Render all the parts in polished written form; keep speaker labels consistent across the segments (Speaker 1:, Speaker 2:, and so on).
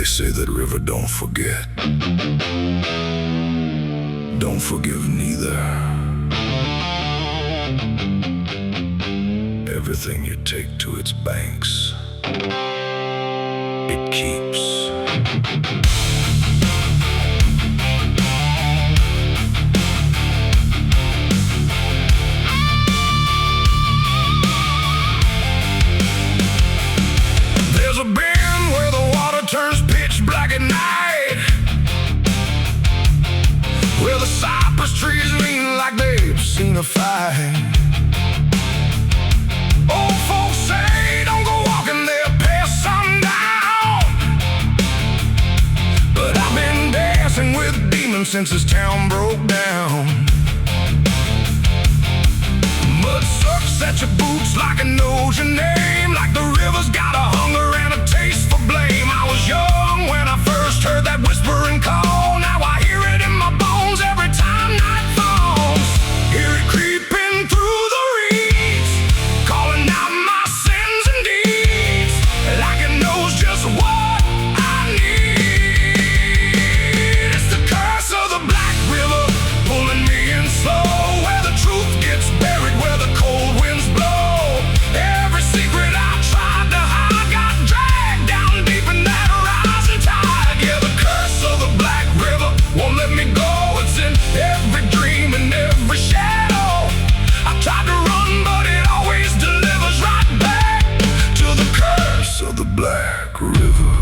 Speaker 1: They say that river don't forget, don't forgive neither. Everything you take to its banks, it keeps. There's a bend where the water turns pitch black at night, where the cypress trees lean like they've seen a fight. Old folks say don't go walking there past sundown, but I've been dancing with demons since this town broke down. Mud sucks at your boots like it knows your name, like the river's got a hunger and a taste for blame. I was young when I first heard that whispering call. Now I hear it in my bones every time night falls. Hear it creeping through the reeds, calling out my sins and deeds, like it knows just what I need. It's the curse of the Black River, pulling me in slow, where the truth gets buried, where the cold winds blow. Every secret I tried to hide got dragged down deep in that rising tide. Yeah, the curse of the Black River won't let me go. It's in every dream and every shadow. I tried to run, but it always delivers right back to the curse of the Black River.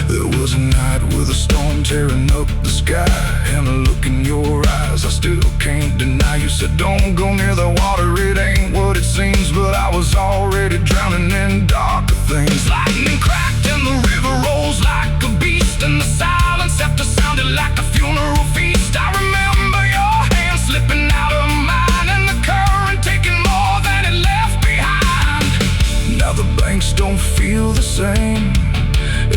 Speaker 1: There was a night with a storm tearing up the sky, and a look in your eyes I still can't deny. You said don't go near the water, it ain't what it seems, but I was already drowning in darker things. Lightning cracked and the river rolls like a beast, and the silence after sounded like a funeral feast. I remember your hand slipping out of mine, and the current taking more than it left behind. Now the banks don't feel the same,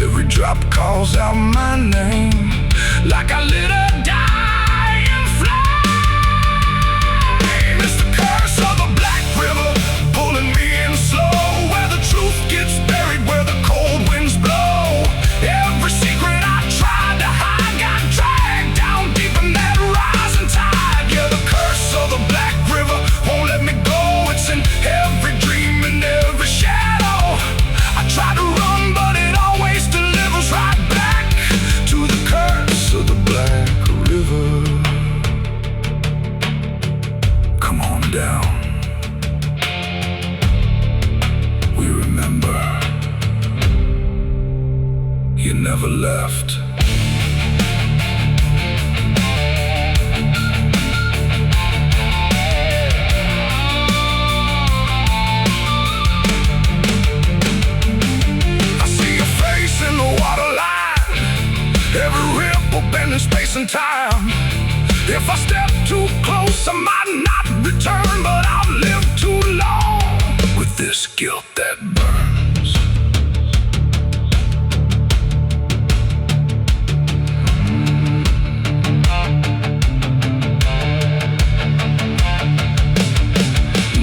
Speaker 1: every drop calls out my name, like I lit a dying flame. It's the curse of the Black River, pulling me in slow, where the truth gets buried, where the cold winds blow. Every secret I tried to hide got dragged down deep in that rising tide. Yeah, the curse of the Black River won't let me go. It's in every dream and every shadow. I try to run, but it always delivers right back to the curse of the Black River. Come on down, we remember you never left. I see your face in the waterline, every ripple bending space and time. If I step too close, I might not return, but I've lived too long with this guilt that burns.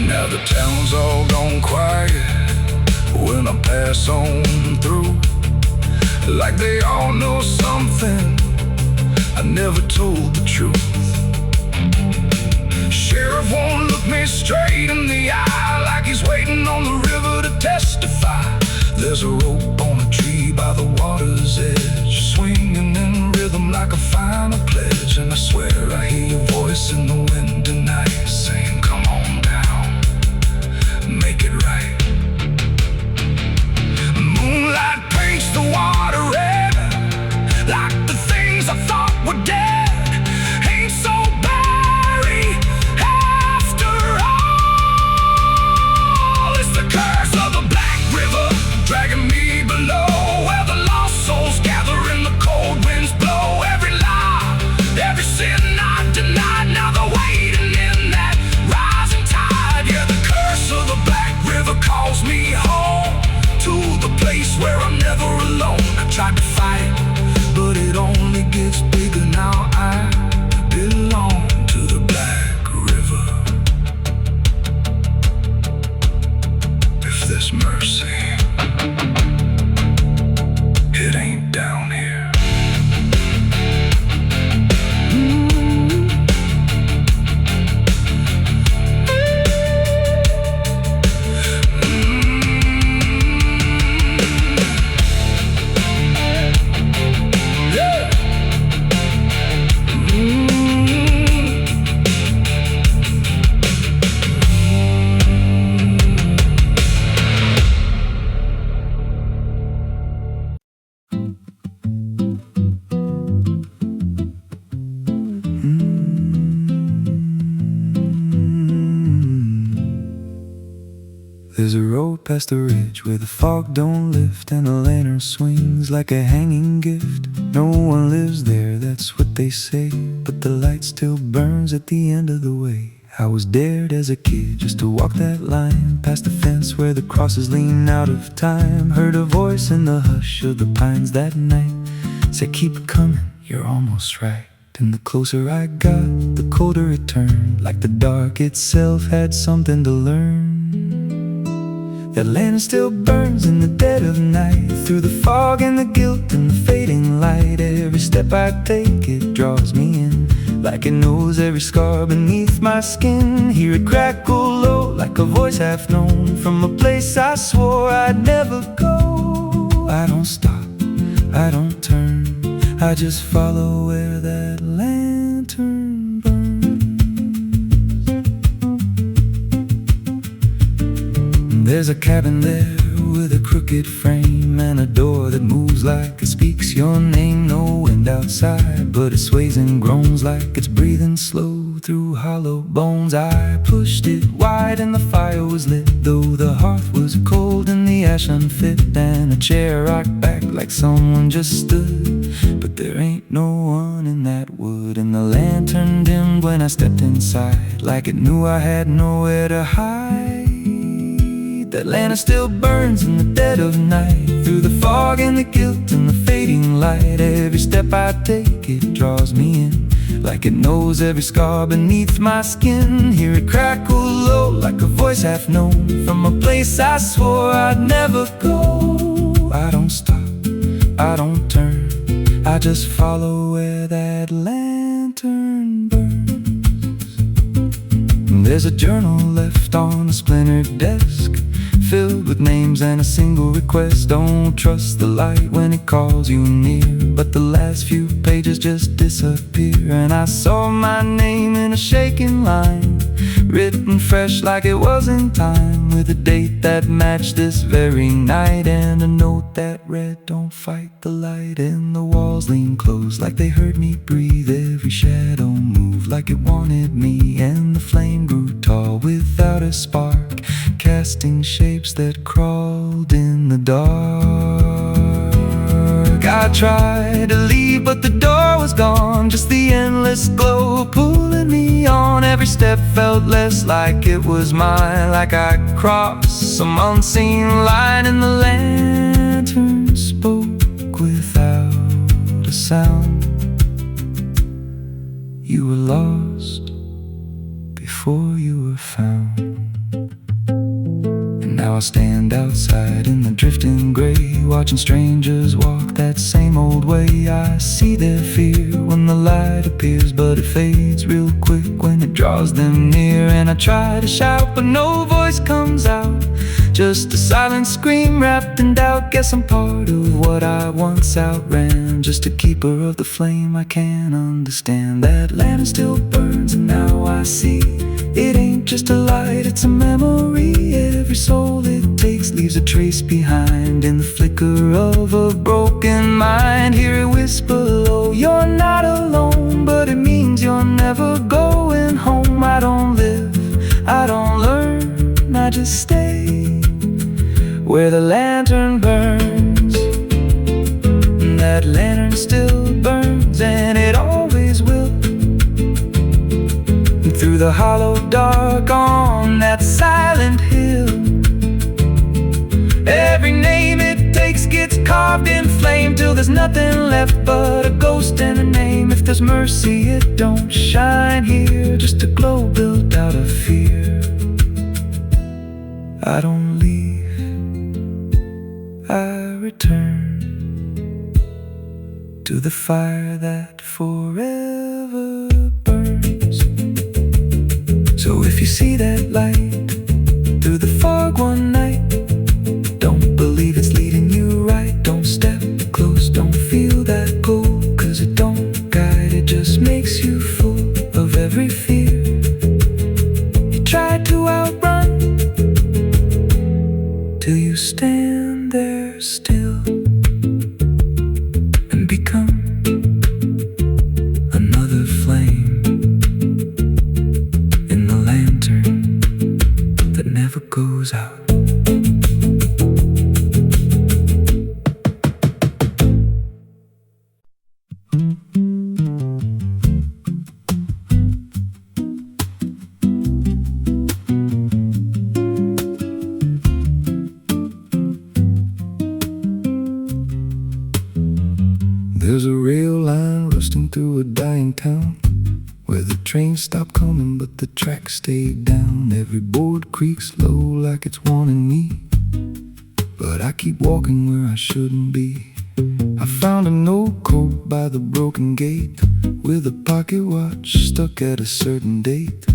Speaker 1: Now the town's all gone quiet when I pass on through, like they all know something I never told the truth. Sheriff won't look me straight in the eye, like he's waiting on the river to testify. There's a rope on a tree by the water's edge, swinging in rhythm like a final pledge. And I swear I hear your voice in the wind tonight, saying come on down, make it right. Moonlight paints the water red, like the things I thought were dead ain't so buried after all. It's the curse of the Black River, dragging me this mercy, it ain't down here.
Speaker 2: There's a road past the ridge where the fog don't lift and the lantern swings like a hanging gift. No one lives there, that's what they say, but the light still burns at the end of the way. I was dared as a kid just to walk that line past the fence where the crosses lean out of time. Heard a voice in the hush of the pines that night, said keep it coming, you're almost right. And the closer I got, the colder it turned, like the dark itself had something to learn. That lantern still burns in the dead of night, through the fog and the guilt and the fading light. Every step I take, it draws me in, like it knows every scar beneath my skin. Hear it crackle low, like a voice half known, from a place I swore I'd never go. I don't stop, I don't turn, I just follow where that lantern burns. There's a cabin there with a crooked frame and a door that moves like it speaks your name. No wind outside, but it sways and groans like it's breathing slow through hollow bones. I pushed it wide and the fire was lit, though the hearth was cold and the ash unfit, and a chair rocked back like someone just stood. But there ain't no one in that wood, and the lantern dimmed when I stepped inside, like it knew I had nowhere to hide. That lantern still burns in the dead of night, through the fog and the guilt and the fading light. Every step I take, it draws me in, like it knows every scar beneath my skin. Hear it crackle low, like a voice half known, from a place I swore I'd never go. I don't stop, I don't turn, I just follow where that lantern burns. There's a journal left on a splintered desk, filled with names and a single request. Don't trust the light when it calls you near, but the last few pages just disappear. And I saw my name in a shaking line, written fresh like it was in time, with a date that matched this very night, and a note that read, don't fight the light. And the walls leaned close like they heard me breathe, every shadow moved like it wanted me, and the flame grew tall without a spark, casting shapes that crawled in the dark. I tried to leave, but the door was gone, just the endless glow pulling me on. Every step felt less like it was mine, like I crossed some unseen line, and the lantern spoke without a sound. You were lost before you were found. Now I stand outside in the drifting gray, watching strangers walk that same old way. I see their fear when the light appears, but it fades real quick when it draws them near. And I try to shout, but no voice comes out, just a silent scream wrapped in doubt. Guess I'm part of what I once outran, just a keeper of the flame I can't understand. That lantern still burns, and now I see it ain't just a light, it's a memory. Every soul it takes leaves a trace behind, in the flicker of a broken mind. Hear it whisper low, you're not alone, but it means you're never going home. I don't live, I don't learn, I just stay where the lantern burns. And that lantern still burns, and it always will, through the hollow dark on that silent hill. Every name it takes gets carved in flame, till there's nothing left but a ghost and a name. If there's mercy, it don't shine here, just a glow built out of fear. I don't leave, I return to the fire that forever burns. So if you see that light through the fog one night, don't believe it's leading you right. Don't step close, don't feel that pull, 'cause it don't guide, it just makes you full of every fear you try to outrun, till you stand there still and become another flame in the lantern that never goes out. There's a rail line rusting through a dying town, where the trains stop coming but the tracks stay down. Every board creaks low like it's warning me, but I keep walking where I shouldn't be. I found an old coat by the broken gate, with a pocket watch stuck at a certain date,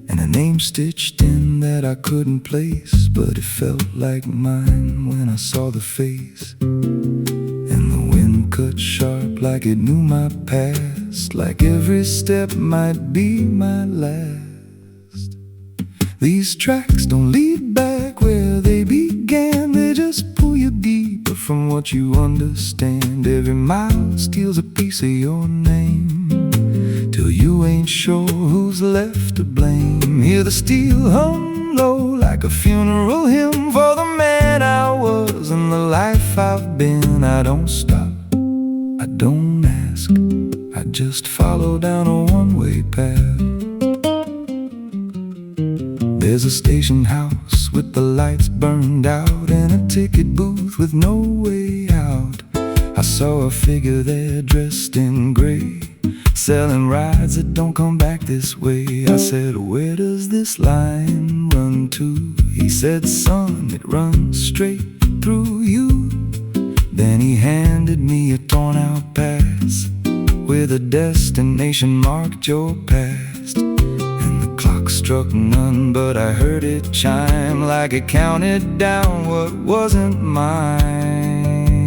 Speaker 2: and a name stitched in that I couldn't place, but it felt like mine when I saw the face. And the wind cut sharp like it knew my past, like every step might be my last. These tracks don't lead back where they began, they just pull you deeper from what you understand. Every mile steals a piece of your name, till you ain't sure who's left to blame. Hear the steel hum low like a funeral hymn for the man I was and the life I've been. I don't stop, I don't ask, I just follow down a one-way path. There's a station house with the lights burned out, and a ticket booth with no way out. I saw a figure there dressed in gray, selling rides that don't come back this way. I said, where does this line run to? He said, son, it runs straight through you. Then he handed me a torn out pass with a destination marked your past. And the clock struck none, but I heard it chime like it counted down what wasn't mine.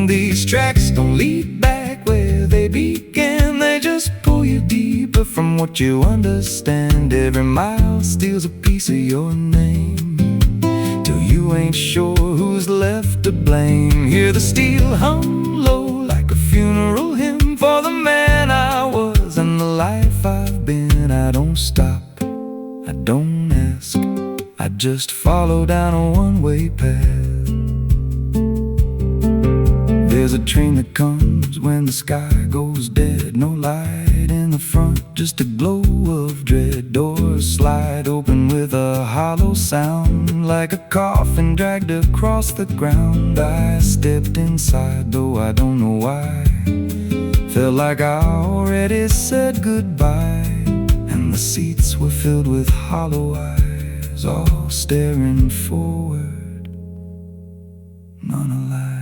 Speaker 2: These tracks don't lead back where they began, they just pull you deeper from what you understand. Every mile steals a piece of your name, till you ain't sure who's left to blame. Hear the steel hum low like a funeral hymn for the man I was and the life I've been. I don't stop, I don't ask, I just follow down a one-way path. There's a train that comes when the sky goes dead, no light in the front, just a glow of dread. Doors slide open with a hollow sound, like a coffin dragged across the ground. I stepped inside, though I don't know why. Felt like I already said goodbye, and the seats were filled with hollow eyes, all staring forward, none alive.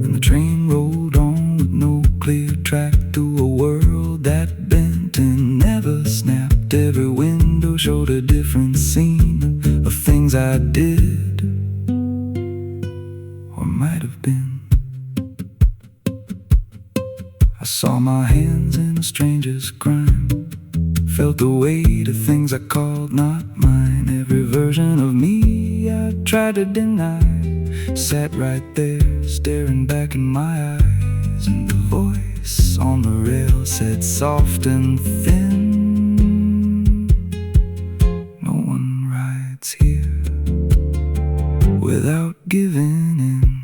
Speaker 2: And the train rolled on with no clear track through a world that bent and never snapped. Every window showed a different scene of things I did or might have been. I saw my hands in a stranger's crime, felt the weight of things I called not mine. Every version of me I tried to deny sat right there, staring back in my eyes. And the voice on the rail said soft and thin, no one rides here without giving in.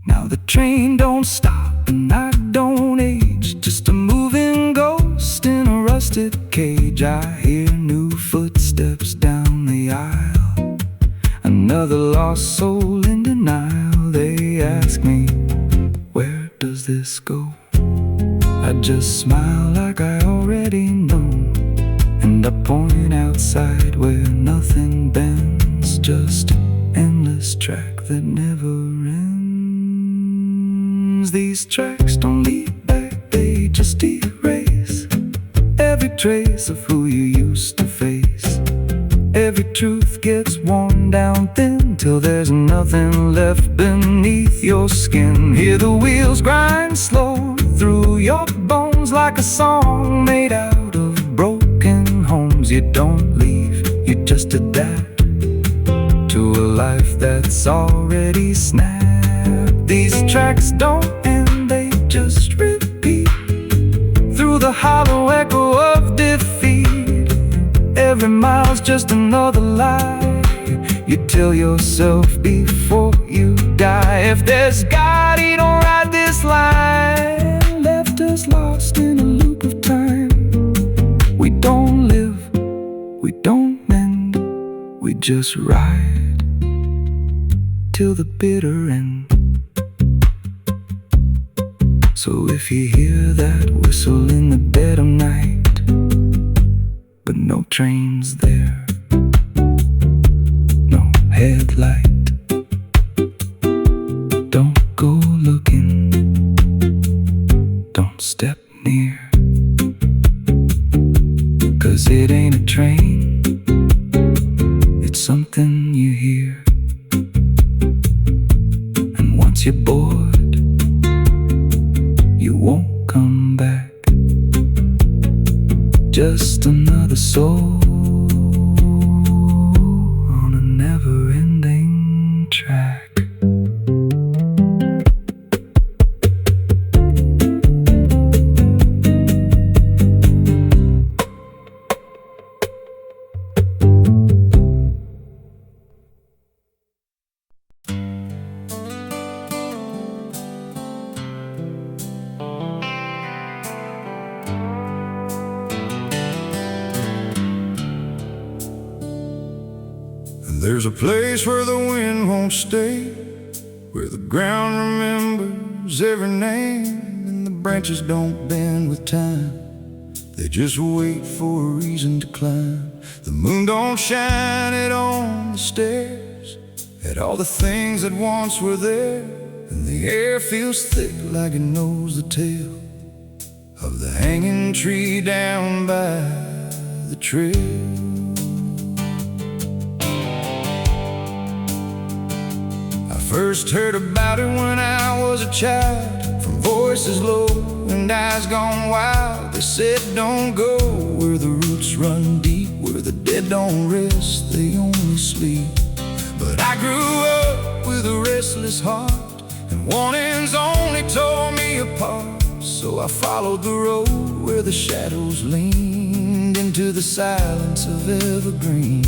Speaker 2: Now the train don't stop and I don't age, just a moving ghost in a rusted cage. I hear new footsteps down the aisle, another lost soul in denial. They ask me, where does this go? I just smile like I already know, and a point outside where nothing bends, just an endless track that never ends. These tracks don't lead back, they just erase every trace of who you used to face. Every truth gets worn down thin till there's nothing left beneath your skin. Hear the wheels grind slow through your bones like a song made out of broken homes. You don't leave, you just adapt to a life that's already snapped. These tracks don't end, they just repeat through the hollow echo of defeat. Every mile's just another lie you tell yourself before you die. If there's God, he don't ride this line, left us lost in a loop of time. We don't live, we don't mend, we just ride till the bitter end. So if you hear that whistle in the dead of night, but no trains there, no headlight, don't go looking, don't step near, 'cause it ain't a train, it's something you hear. And once you're bored, you won't come back. Just another soul on a never-ending track.
Speaker 1: There's a place where the wind won't stay, where the ground remembers every name, and the branches don't bend with time, they just wait for a reason to climb. The moon don't shine it on the stairs, at all the things that once were there, and the air feels thick like it knows the tale of the hanging tree down by the trail. First heard about it when I was a child, from voices low and eyes gone wild. They said don't go where the roots run deep, where the dead don't rest, they only sleep. But I grew up with a restless heart, and warnings only tore me apart. So I followed the road where the shadows leaned into the silence of evergreen.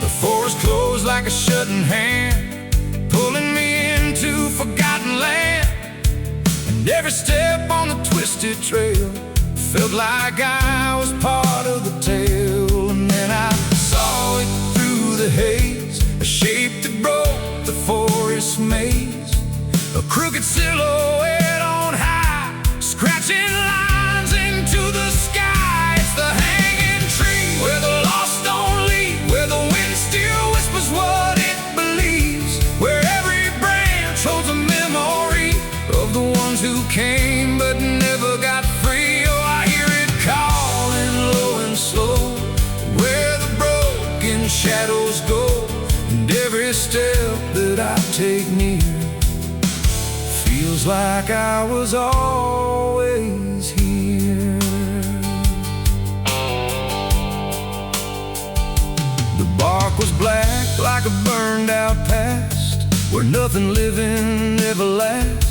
Speaker 1: The forest closed like a shutting hand, pulling me into forgotten land. And every step on the twisted trail felt like I was part of the tale. And then I saw it through the haze, a shape that broke the forest maze, a crooked silhouette on high, scratching lines into the sky. It's the hanging tree where the lost don't leave, where the wind still whispers what it believes, where every branch holds a memory of the ones who came but never got free. Oh, I hear it calling low and slow, where the broken shadows go, and every step that I take near feels like I was always here. The bark was black like a burned out past, where nothing living ever lasts.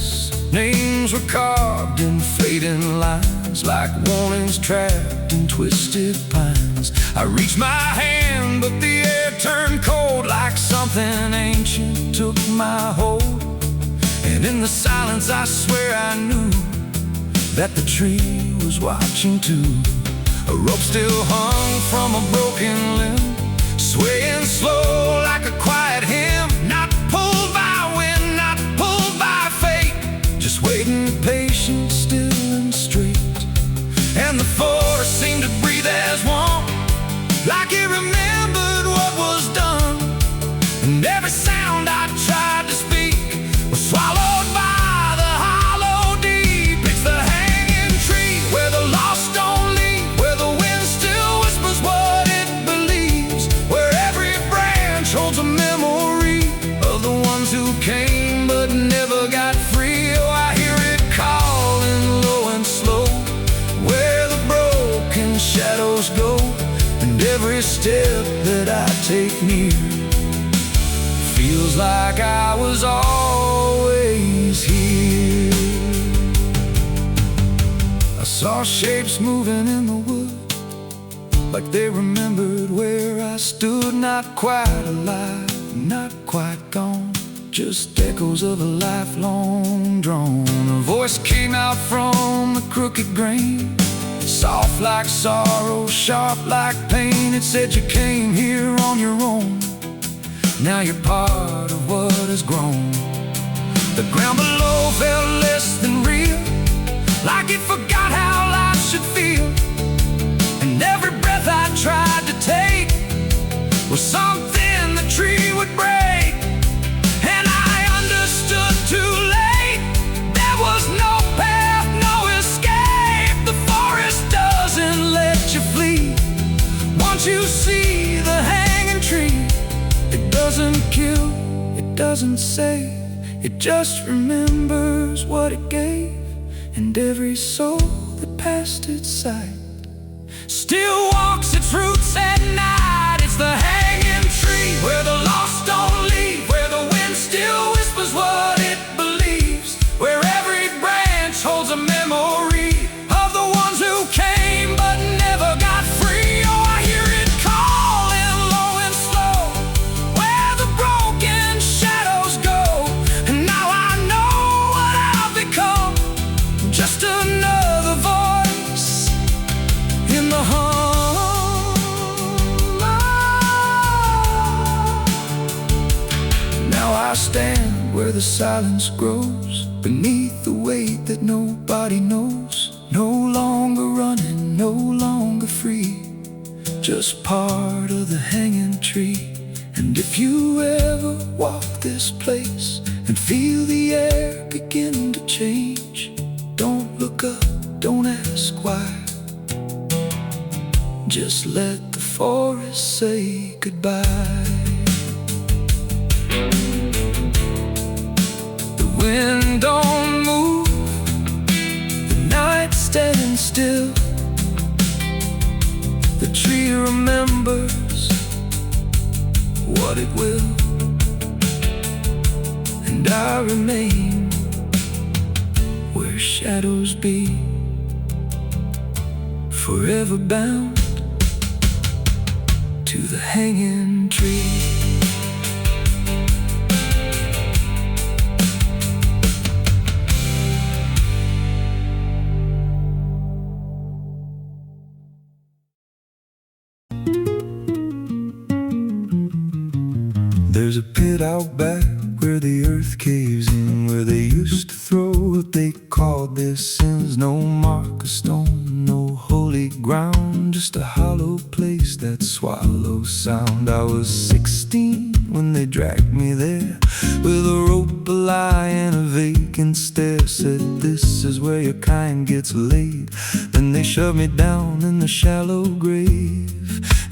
Speaker 1: Names were carved in fading lines, like warnings trapped in twisted pines. I reached my hand, but the air turned cold, like something ancient took my hold. And in the silence I swear I knew that the tree was watching too. A rope still hung from a broken limb, swaying slow like a quiet hymn, not pulled by wind, not pulled by fate, just waiting patient, still and straight. And the forest seemed to breathe as one,
Speaker 2: shadows go, and every step that I take near feels like I was always here. I saw shapes moving in the wood, like they remembered where I stood. Not quite alive, not quite gone, just echoes of a lifelong drone. A voice came out from the crooked grain, soft like sorrow, sharp like pain. It said, you came here on your own, now you're part of what has grown. The ground below felt less than real, like it forgot how life should feel. And every breath I tried to take was something the tree would break. And I understood too late, there was no path, no escape. The forest doesn't let you flee. Once you see the hanging tree, it doesn't kill, it doesn't save, it just remembers what it gave. And every soul that passed its sight still walks its roots at night. It's the hanging tree, where the lost don't leave, where the wind still whispers what it believes, where every branch holds a memory of the ones who came but never got free. Oh, I hear it calling low and slow, where the broken shadows go. And now I know what I've become, just another voice in the hum. Now I stand where the silence grows, beneath the weight that nobody knows. No longer running, no longer free, just part of the hanging tree. And if you ever walk this place and feel the air begin to change, don't look up, don't ask why, just let the forest say goodbye. The wind don't move, the night standing still. The tree remembers what it will, and I remain where shadows be, forever bound to the hanging tree. There's a pit out back where the earth caves in, where they used to throw what they called their sins. No mark of stone, no holy ground, just a hollow place that swallows sound. I was 16 when they dragged me there, with a rope, a lie, and a vacant stare. Said, this is where your kind gets laid. Then they shoved me down in the shallow grave,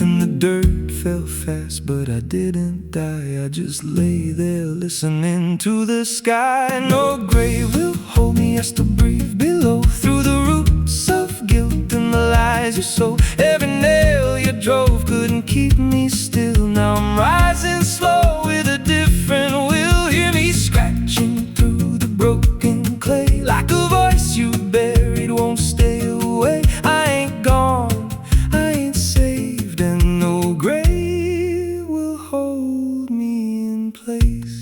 Speaker 2: and the dirt fell fast, but I didn't die. I just lay there listening to the sky. No grave will hold me, I still breathe below, through the roots of guilt and the lies you sow. Every nail you drove couldn't keep me still. Now I'm rising slow with a different will. Hear me scratching through the broken clay, like a voice you buried won't stay away. I ain't gone, I ain't saved, and no grave will hold me in place.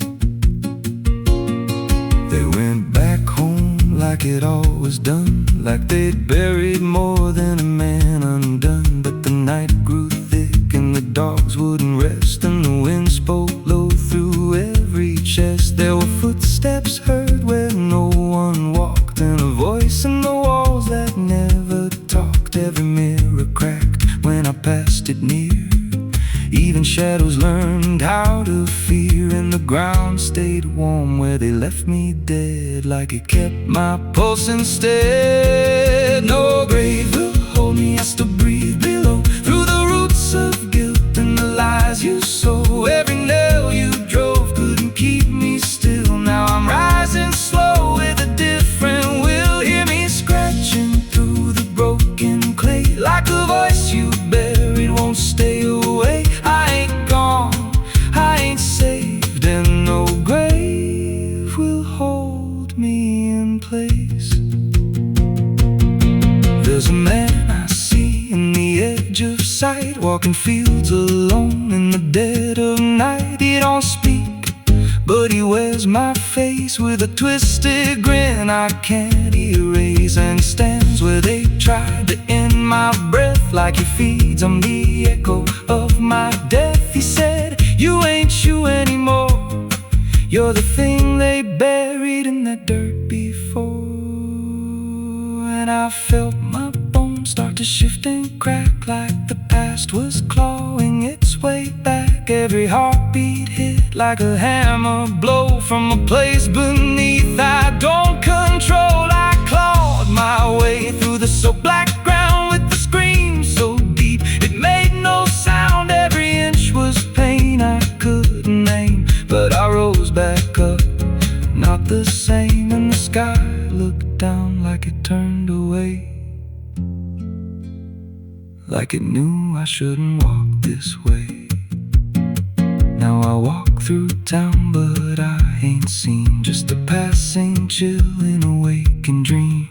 Speaker 2: They went back home like it all was done, like they'd buried more than a man undone. But the night grew thick and the dogs wouldn't rest, and the wind spoke low through every chest. There were footsteps heard where no one walked, and a voice in the walls that never talked. Every mirror cracked when I passed it near, even shadows learned how to fear. And the ground stayed warm where they left me dead, like it kept my pulse instead. No grave will hold me, I still breathe below, through the roots of guilt and the lies you sow. Every nail you drove couldn't keep me still. Now I'm rising slow with a different will. Hear me scratching through the broken clay, like a voice you of sight, walking fields alone in the dead of night. He don't speak, but he wears my face with a twisted grin I can't erase. And he stands where they tried to end my breath, like he feeds on the echo of my death. He said, "You ain't you anymore. You're the thing they buried in that dirt before." And I felt my bones start to shift and crack, like the past was clawing its way back. Every heartbeat hit like a hammer blow from a place beneath I don't control. I clawed my way through the so black ground with the scream so deep it made no sound. Every inch was pain I couldn't name, but I rose back up, not the same. And the sky looked down like it turned away, like it knew I shouldn't walk this way. Now I walk through town, but I ain't seen just a passing chill in a waking dream.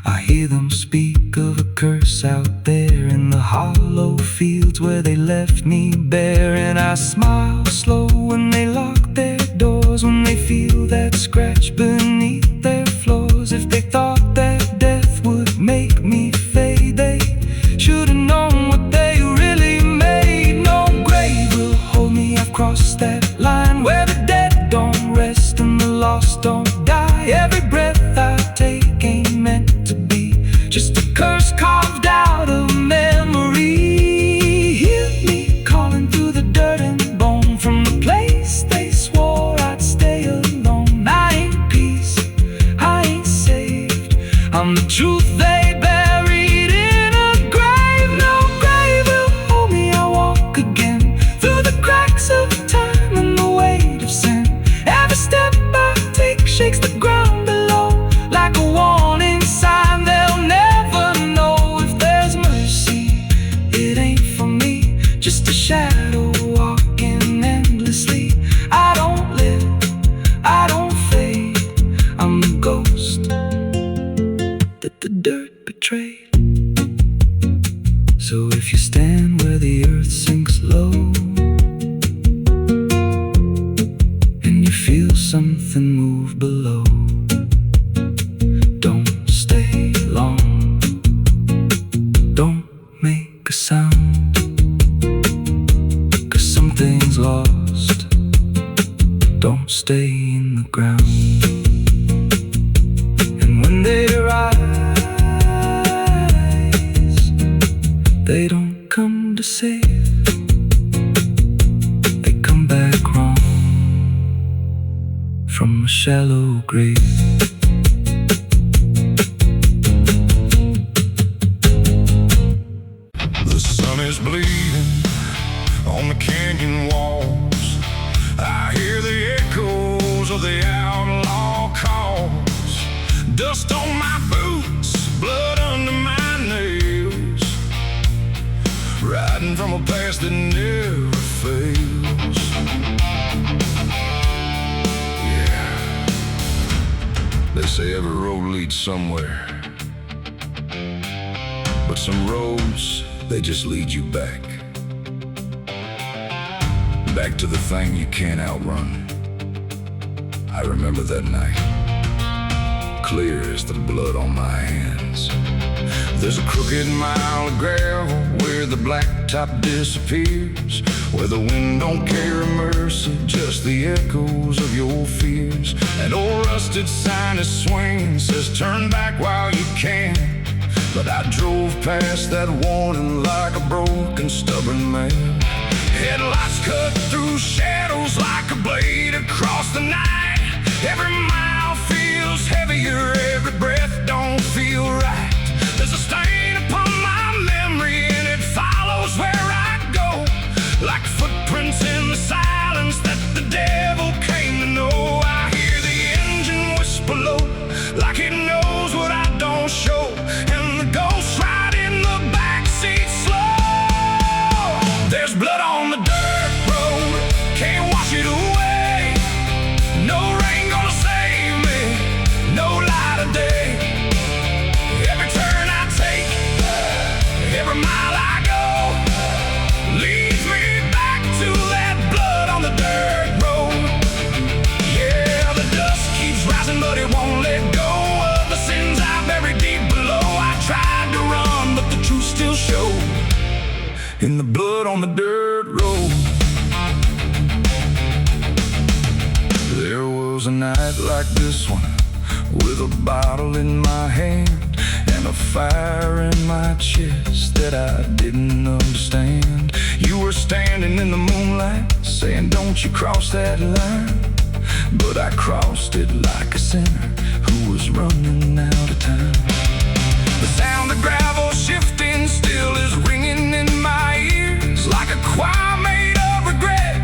Speaker 2: I hear them speak of a curse out there in the hollow fields where they left me bare. And I smile slow when they lock their doors, when they feel that scratch beneath their floors. If they thought that death would make me fade, they should've known what they really made. No grave will hold me, I've crossed that line where the dead don't rest and the lost don't die. Every breath I take ain't meant to be, just a curse carved out of memory. Hear me calling through the dirt and bone, from the place they swore I'd stay alone. I ain't peace, I ain't saved, I'm the truth they buried in a grave. No grave will hold me, I walk again through the cracks of time and the weight of sin. Every step I take shakes the ground below like a warning sign. They'll never know if there's mercy. It ain't for me, just a shadow walking endlessly. I don't live, I don't fade, I'm the ghost that the dirt betrayed. So if you stand where the earth sinks low and you feel something move below, don't stay long, don't make a sound, 'cause something's lost. Don't stay in the ground. And when they rise, they don't come to save, they come back wrong from a shallow grave.
Speaker 1: The sun is bleeding on the canyon walls. I hear the echoes of the outlaw calls. Dust on my boots, blood under my nails, riding from a past that never fails. Yeah, they say every road leads somewhere, but some roads, they just lead you back to the thing you can't outrun. I remember that night, clear as the blood on my hands. There's a crooked mile of gravel where the blacktop disappears, where the wind don't carry mercy, just the echoes of your fears. An old rusted sign is swinging, says turn back while you can. But I drove past that warning like a broken, stubborn man. Headlights cut through shadows like a blade across the night. Every mile feels heavier, every breath don't feel right. There's a stain upon my memory and it follows where I go, like footprints in the silence that the devil came to know. I hear the engine whisper low, like it knows what I don't show, and the ghost ride in the backseat slow. There's blood on the dirt road, can't wash it away. No rain gonna save me, no light of in the blood on the dirt road. There was a night like this one, with a bottle in my hand and a fire in my chest that I didn't understand. You were standing in the moonlight, saying don't you cross that line. But I crossed it like a sinner who was running out of time. The sound of gravel shifting still is ringing in my ears, like a choir made of regret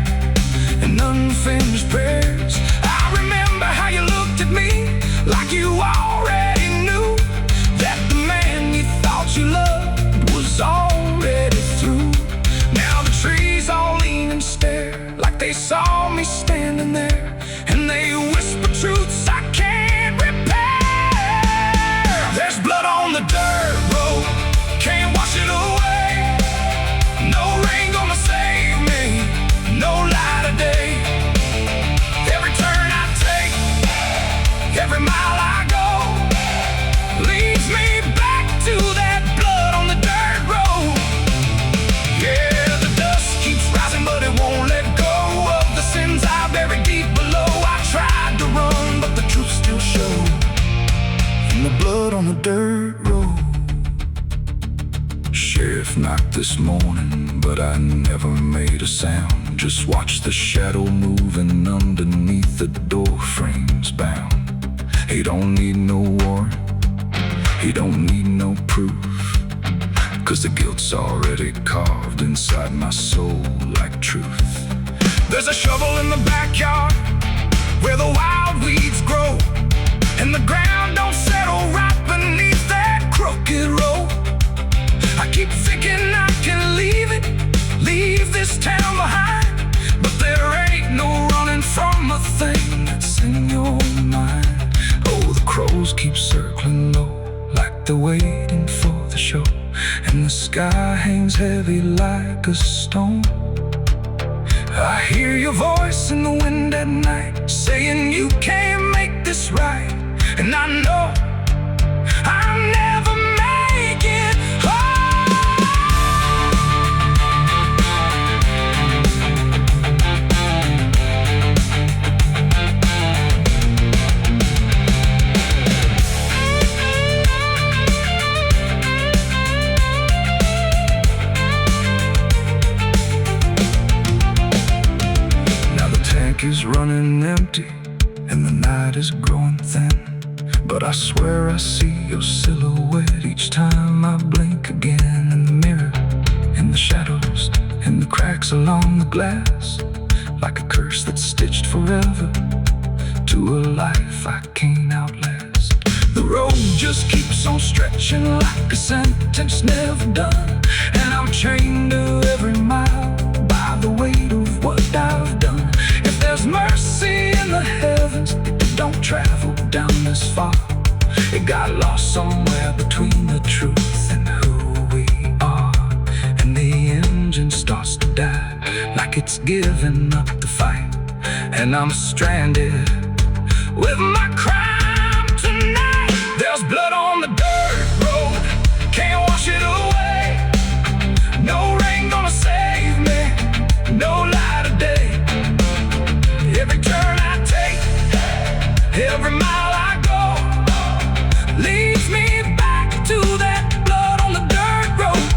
Speaker 1: and unfinished prayers. I remember how you looked at me like you already knew that the man you thought you loved was already through. Now the trees all lean and stare like they saw me standing there, and they whisper truths I can't repair. There's blood on the dirt road, can't wash it away. No rain gonna save me, no light of day. Every turn I take, every mile I go, leads me back to that blood on the dirt road. Yeah, the dust keeps rising, but it won't let go of the sins I buried deep below. I tried to run, but the truth still showed in the blood on the dirt road. Sheriff knocked this morning, but I never made a sound. Just watched the shadow moving underneath the door frames bound. He don't need no warrant, he don't need no proof, 'cause the guilt's already carved inside my soul like truth. There's a shovel in the backyard where the wild weeds grow, and the ground don't settle right beneath that crooked road. I keep thinking I can leave this town behind, but there ain't no running from a thing that's in your mind. Oh, the crows keep circling low like they're waiting for the show, and the sky hangs heavy like a stone. I hear your voice in the wind at night, saying you can't make this right, and I know I'll never make it home. Is running empty and the night is growing thin, but I swear I see your silhouette each time I blink again. In the mirror, in the shadows, in the cracks along the glass, like a curse that's stitched forever to a life I can't outlast. The road just keeps on stretching like a sentence never done, and I'm chained to every mile by the weight of what I've done. If there's mercy in the heavens, it don't travel down this far. It got lost somewhere between the truth and who we are, and the engine starts to die like it's giving up the fight, and I'm stranded with my crime tonight. There's blood on the dirt road, can't wash it away. No rain gonna save me, no light of day. Every turn I take, every mile I go, leads me back to that blood on the dirt road.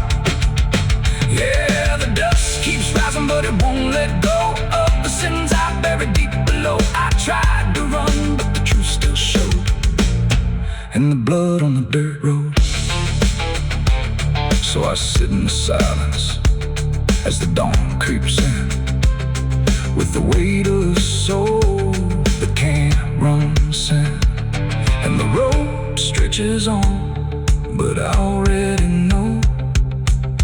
Speaker 1: Yeah, the dust keeps rising, but it won't let go of the sins I buried deep below. I tried to run, but the truth still showed in the blood on the dirt road. So I sit in the silence as the dawn creeps in, with the weight of a soul that can't run sin. And the road stretches on, but I already know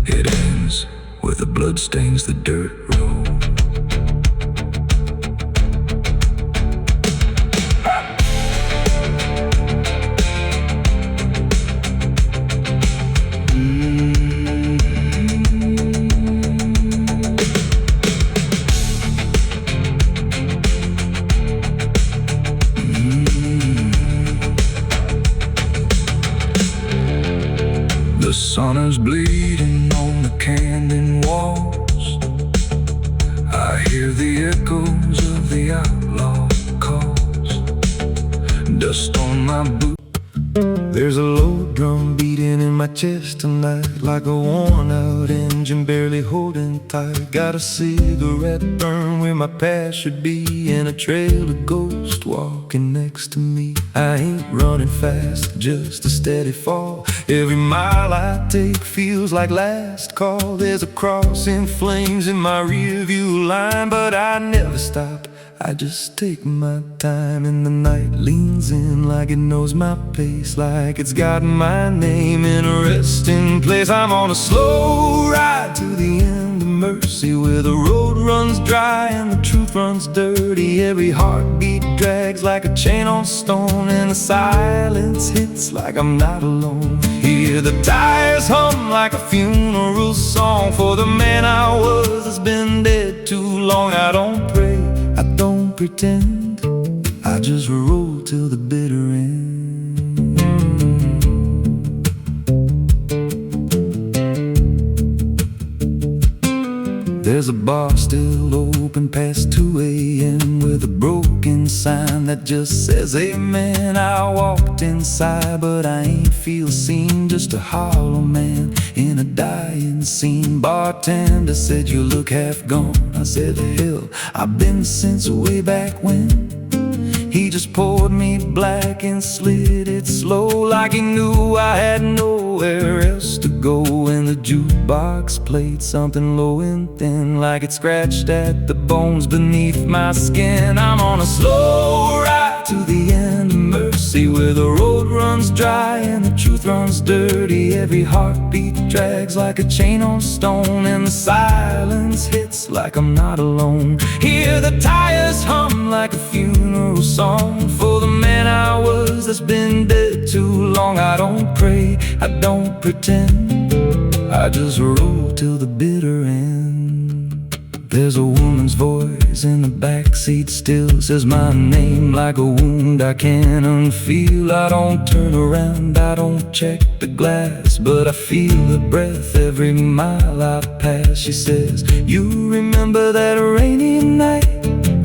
Speaker 1: it ends where the blood stains the dirt road. The sun is bleeding on the Camden wall.
Speaker 2: chest tonight, like a worn-out engine barely holding tight. Got a cigarette burn where my past should be, and a trail of ghosts walking next to me. I ain't running fast, just a steady fall. Every mile I take feels like last call. There's a cross in flames in my rearview line, but I never stop, I just take my time. And the night leans in like it knows my pace, like it's got my name in a resting place. I'm on a slow ride to the end of mercy, where the road runs dry and the truth runs dirty. Every heartbeat drags like a chain on stone, and the silence hits like I'm not alone. Hear the tires hum like a funeral song for the man I was that's been dead too long. I don't pray, I don't pretend, I just roll till the bitter end. There's a bar still open past 2 a.m. with a broken sign that just says amen. I walked inside but I ain't feel seen, just a hollow man in a dying scene. Bartender said you look half gone. I said hell, I've been since way back when. He just poured me black and slid it slow, like he knew I had nowhere else to go. And the jukebox played something low and thin, like it scratched at the bones beneath my skin. I'm on a slow ride to the end of mercy, where the road runs dry and the truth runs dirty. Every heartbeat drags like a chain on stone, and the silence hits like I'm not alone. Hear the tires hum like a funeral song for the man I was that's been dead too long. I don't pray, I don't pretend, I just roll till the bitter end. There's a woman's voice in the backseat still, says my name like a wound I can't unfeel. I don't turn around, I don't check the glass, but I feel her breath every mile I pass. She says, you remember that rainy night?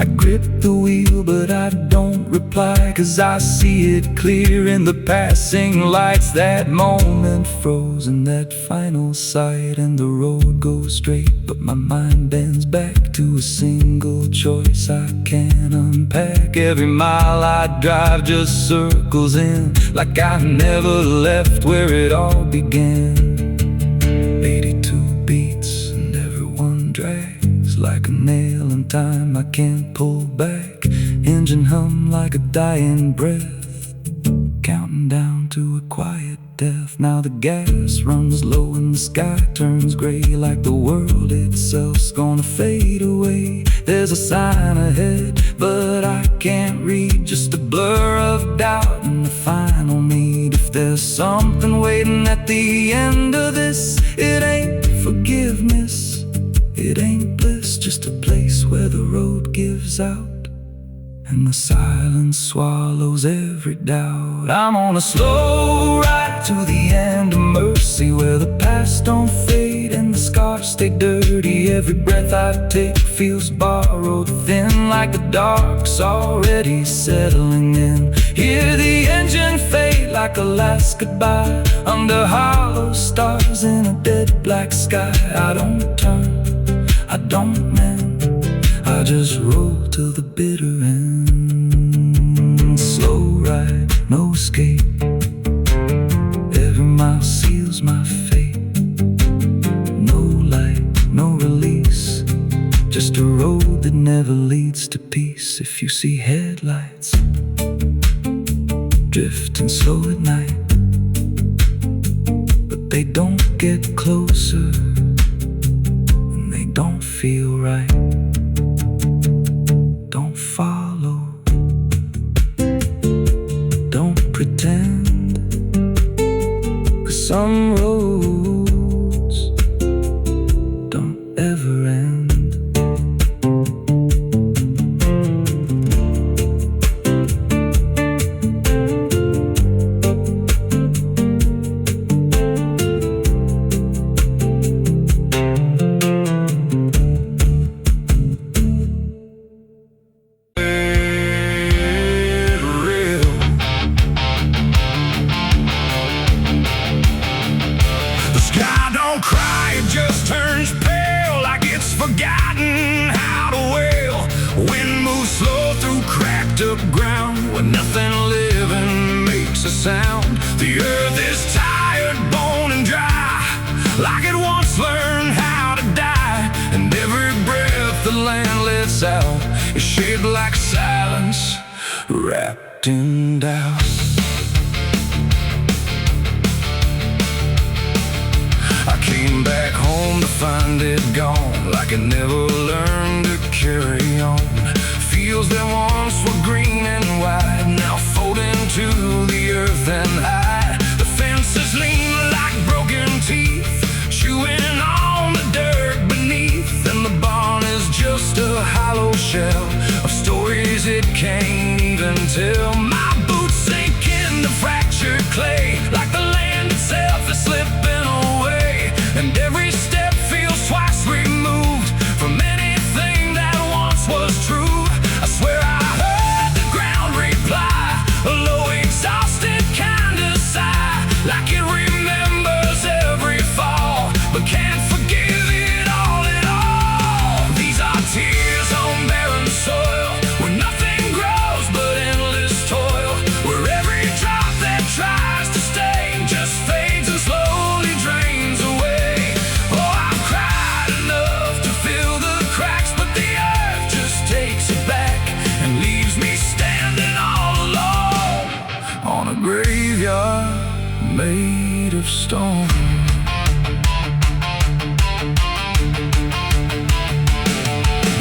Speaker 2: I grip the wheel but I don't reply, 'cause I see it clear in the passing lights. That moment frozen, that final sight, and the road goes straight, but my mind bends back to a single choice I can't unpack. Every mile I drive just circles in, like I never left where it all began. 82 beats and everyone drags like a nail in time I can't pull back. Engine hum like a dying breath, counting down to a quiet death. Now the gas runs low and the sky turns gray, like the world itself's gonna fade away. There's a sign ahead but I can't read, just a blur of doubt and the final need. If there's something waiting at the end of this, it ain't forgiveness, it ain't bliss, just a place where the road gives out and the silence swallows every doubt. I'm on a slow ride to the end of mercy, where the past don't fade and the scars stay dirty. Every breath I take feels borrowed, thin, like the dark's already settling in. Hear the engine fade like a last goodbye, under hollow stars in a dead black sky. I don't turn, I don't mend, I just roll till the bitter end. Slow ride, no escape, every mile seals my fate. No light, no release, just a road that never leads to peace. If you see headlights drifting slow at night, but they don't get closer and they don't feel right, don't follow, don't pretend, 'cause some roads don't ever end. sound.
Speaker 1: The earth is tired, bone and dry, like it once learned how to die.
Speaker 2: And every breath the land lets out is shaped like silence, wrapped in doubt. I came back home to find it gone, like it never learned to carry on. Fields that once were green and wide, now fold into the earth and hide. The fences lean like broken teeth, chewing on the dirt beneath. And the barn is just a hollow shell of stories it can't even tell. My boots sink in the fractured clay, like the land itself is slipping away. And every step feels twice removed from anything that once was true. I swear I heard the ground reply, a low exhausted kind of sigh, like it remembers every fall, but can't forgive it all at all. These are tears on barren soil, where nothing grows but endless toil, where every drop that tries to stay just fades and slowly drains away. Oh, I've cried enough to fill the cracks, but the earth just takes it back and leaves me standing all alone on a graveyard made of stone.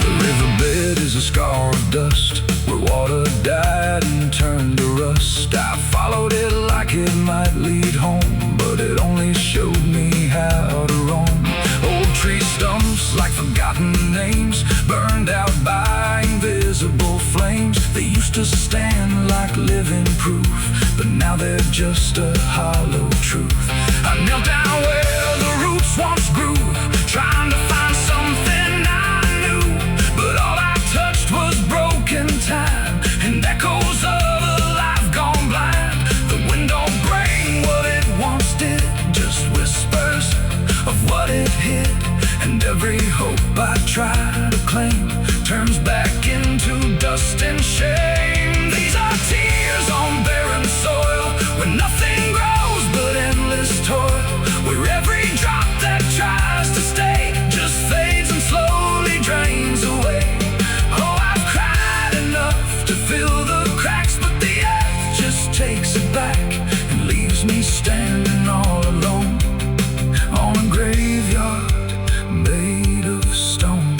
Speaker 2: The riverbed is a scar of dust, where water died and turned to rust. I followed it like it might lead home, but it only showed me how to roam. Old tree stumps like forgotten names, burned out by invisible flames. They used to stand like living proof, but now they're just a hollow truth. I knelt down where the roots once grew, trying to find something I knew, but all I touched was broken time and echoes of a life gone blind. The wind don't bring what it once did, just whispers of what it hid. And every hope I try to claim turns back into dust and shame. These are tears on barren soil, where nothing grows but endless toil, where every drop that tries to stay just fades and slowly drains away. Oh, I've cried enough to fill the cracks, but the earth just takes it back and leaves me standing all alone on a graveyard made of stone.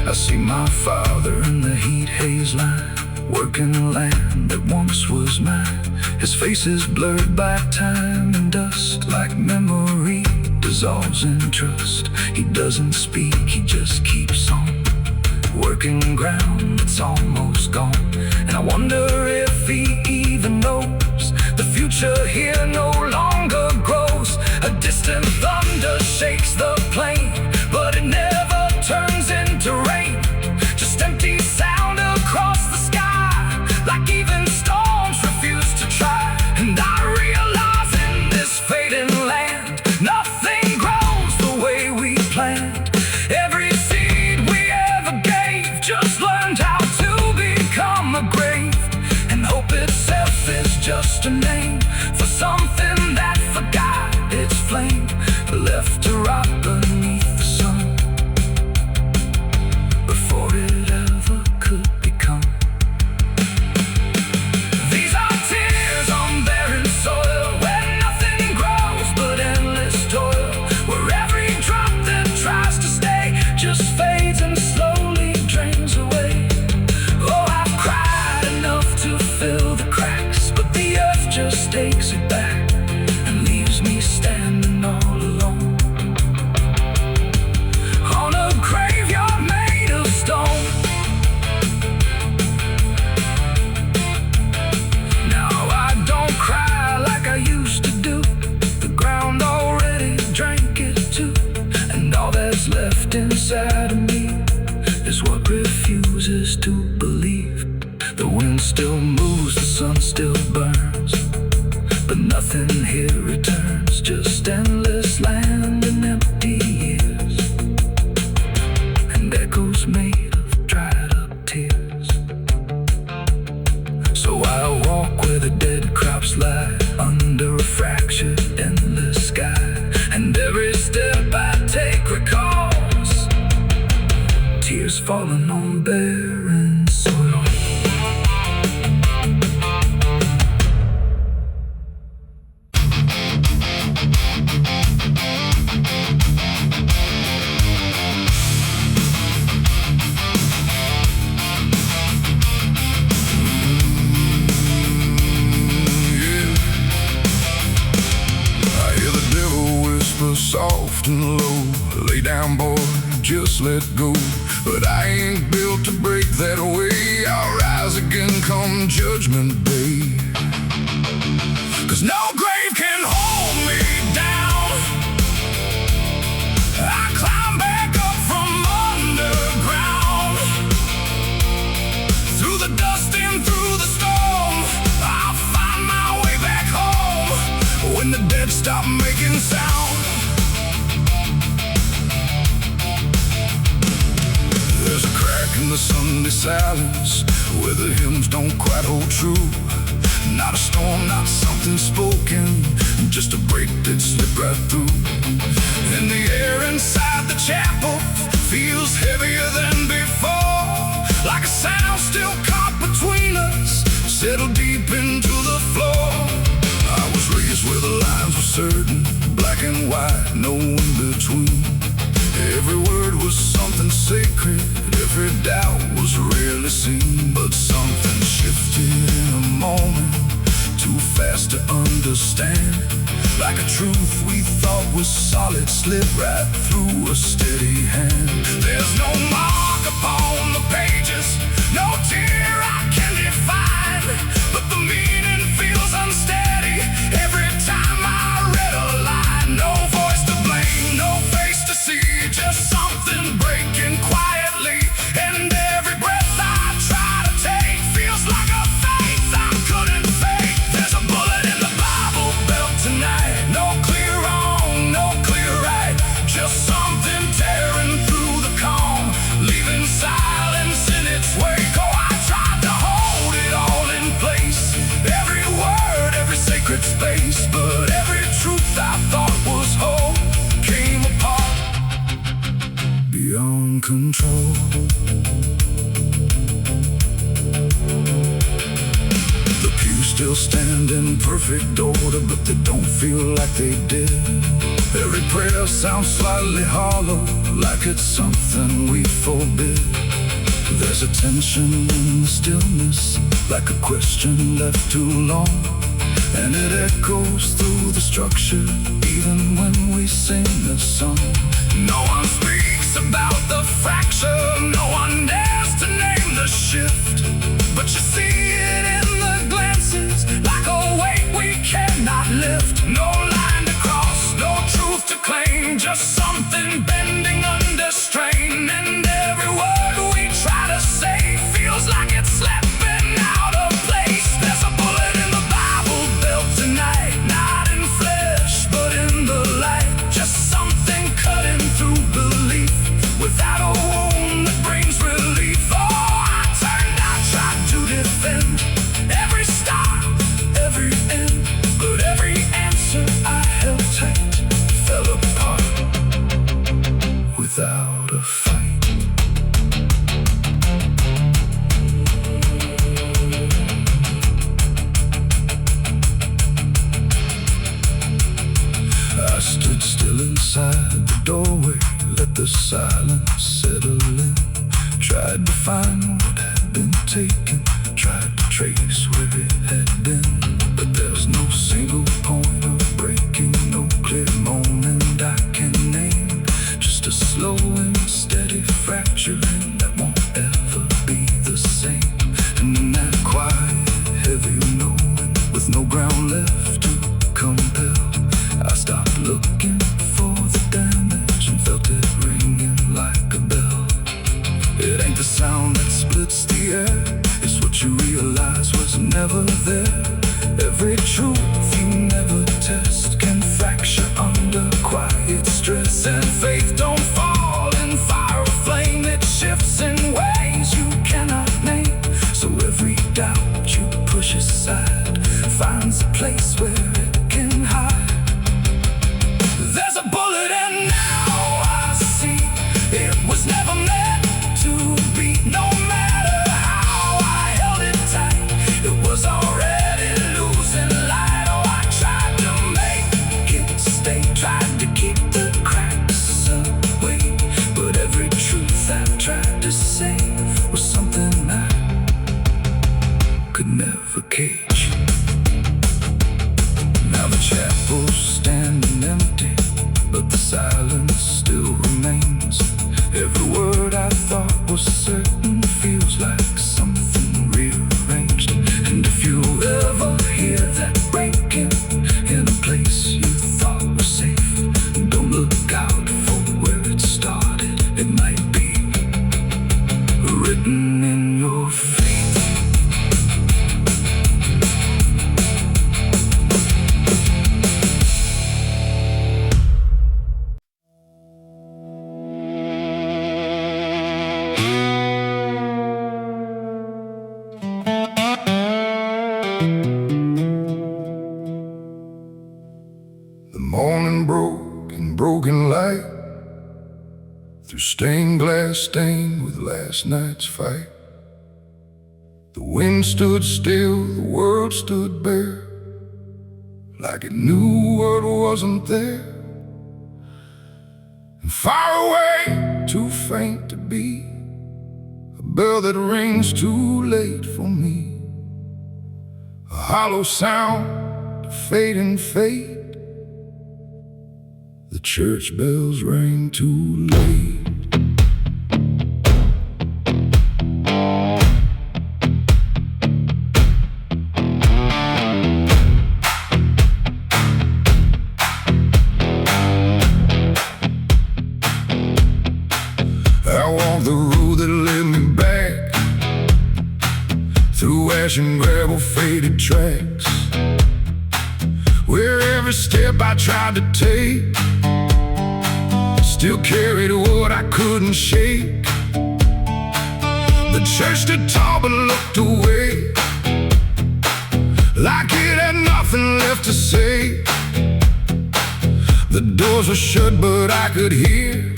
Speaker 2: I see my father in the heat haze line, working the land that once was mine. His face is blurred by time and dust, like memory dissolves in trust. He doesn't speak, he just keeps on working ground that's almost gone. And I wonder if he even knows the future here no longer grows. A distant thunder shakes the plain, but it never turns into rain. Just empty sound across the sky, like even storms refuse to try. And I realize in this fading land, nothing grows the way we planned. Every seed we ever gave just learned how to become a grave. And hope itself is just a name for something that forgot its flame, left to rot beneath the sun before it ever could become. These are tears on barren soil, where nothing grows but endless toil, where every drop that tries to stay just fades and slowly drains away. Oh, I've cried enough to fill the cracks, but the earth just takes it back and leaves me standing all alone on a graveyard made of stone. Now I don't cry like I used to do, the ground already drank it too. And all that's left inside of me is what refuses to believe. The wind still moves, the sun still burns, but nothing here returns, just endless land and empty years, and echoes made of dried up tears. So I walk where the
Speaker 1: tears falling on barren soil. Soft and low, lay down boy, just let go. But I ain't built to break that way. I'll rise again come judgment day. 'Cause no grave can hold me down. I climb back up from underground. Through the dust and through the storm, I'll find my way back home. When the dead stop making sound, there's a crack in the Sunday silence where the hymns don't quite hold true. Not a storm, not something spoken, just a break that slipped right through. And the air inside the chapel feels heavier than before, like a sound still caught between us, settled deep into the floor. I was raised where the lines were certain, black and white, no in between. Every word was something sacred, every doubt was rarely seen. But something shifted in a moment, too fast to understand. Like a truth we thought was solid slipped right through a steady hand. There's no mark upon the pages, no tear I can define, but the meaning feels unsteady every time I read a line. No voice to blame, no face to see, just something breaking quietly. And every breath I try to take feels like a faith I couldn't fake. There's a bullet in the Bible belt tonight, no clear wrong, no clear right, just something tearing through the calm, leaving silence in its wake. Oh, I tried to hold it all in place, every word, every sacred space, but every truth I thought was whole came apart beyond control. The pews still stand in perfect order, but they don't feel like they did. Every prayer sounds slightly hollow, like it's something we forbid. There's a tension in the stillness, like a question left too long, and it echoes through the structure, even when we sing a song. No one speaks about the fracture, no one dares to name the shift, but you see it in the glances, like a weight we cannot lift. No line to cross, no truth to claim, just something bending under strain. And every word we try to say feels like it's slipping out of place. There's a bullet in the Bible belt tonight, not in flesh, but in the light, just something cutting through belief, without a wound that brings relief. Oh, I turned, I tried to defend every start, every end, but every answer I held tight fell apart without a fight. I stood still inside the doorway, let the silence settle in. Tried to find what had been taken, tried to trace where it had been, but there's no single point of breaking, no clear moment I can name. Just a slow and steady fracturing that won't ever be the same. And in that quiet, heavy knowing, with no ground left to compel, I stopped looking for the damage and felt it ringing like a bell. It ain't the sound that splits the air, it's what you realize was never there. Every truth you never test can fracture under quiet stress. And faith don't fall in fire or flame, it shifts in ways you cannot name. So every doubt you push aside finds a place where it can hide. There's a bullet and now I see it was never meant to of a cage. Now the chapel's standing empty, but the silence still remains. Every word I thought was certain feels like something rearranged. And if you ever hear that breaking in a place you thought was safe, don't look out for where it started. It might be written in your fate. The morning broke in broken light, through stained glass stained with last night's fight. The wind stood still, the world stood bare, like it knew what wasn't there. And far away, too faint to be, a bell that rings too late for me. A hollow sound, a fading fate. The church bells rang too late. I walked the road that led me back, through ash and gravel faded tracks, where every step I tried to take still carried what I couldn't shake. The church stood tall but looked away, like it had nothing left to say. The doors were shut but I could hear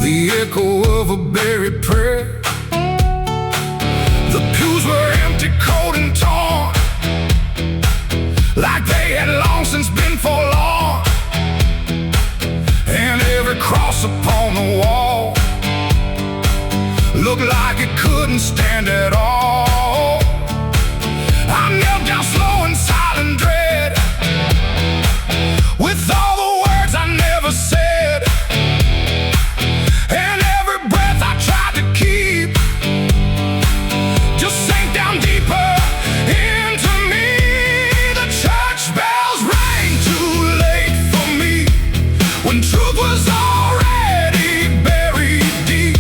Speaker 1: the echo of a buried prayer. The pews were empty, cold and torn, like they had long since been forlorn. And every cross upon the wall looked like it couldn't stand at all. I knelt down slow in silent dread, with all the words I never said, and every breath I tried to keep just sank down deeper into me. The church bells rang too late for me, when truth was already buried deep.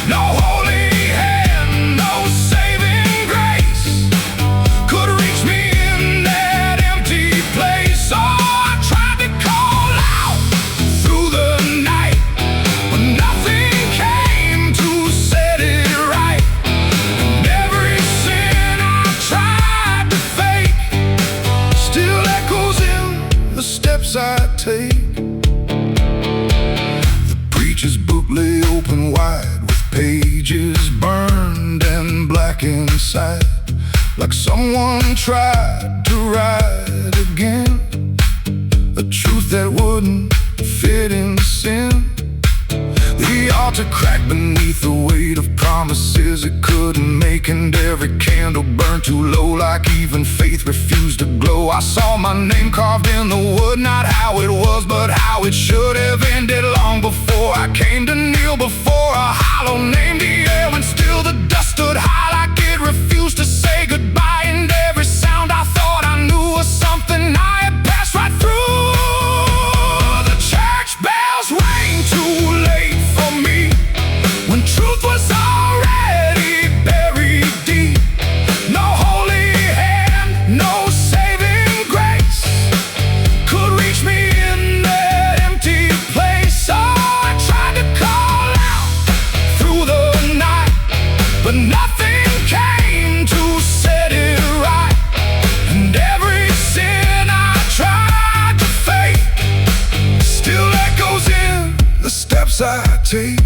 Speaker 1: No holy hand, no saving grace could reach me in that empty place. Oh, I tried to call out through the night, but nothing came to set it right. And every sin I tried to fake still echoes in the steps I take. Preacher's book lay open wide, with pages burned and black inside, like someone tried to write again a truth that wouldn't fit in sin. The altar cracked beneath the weight of promises it couldn't make, and every candle burned too low, like even faith refused to glow. I saw my name carved in the wood, not how it was, but how it should have ended long before I came to kneel before a hollow named the air. And still the dust stood high, like it refused to say goodbye, and every sound I thought I knew was something I had passed right through. The church bells rang too late for me, when truth was already buried deep. No holy hand, no saving grace could reach me in that empty place. Oh, I tried to call out through the night, but nothing came to set it right. And every sin I tried to fake still echoes in the steps I take.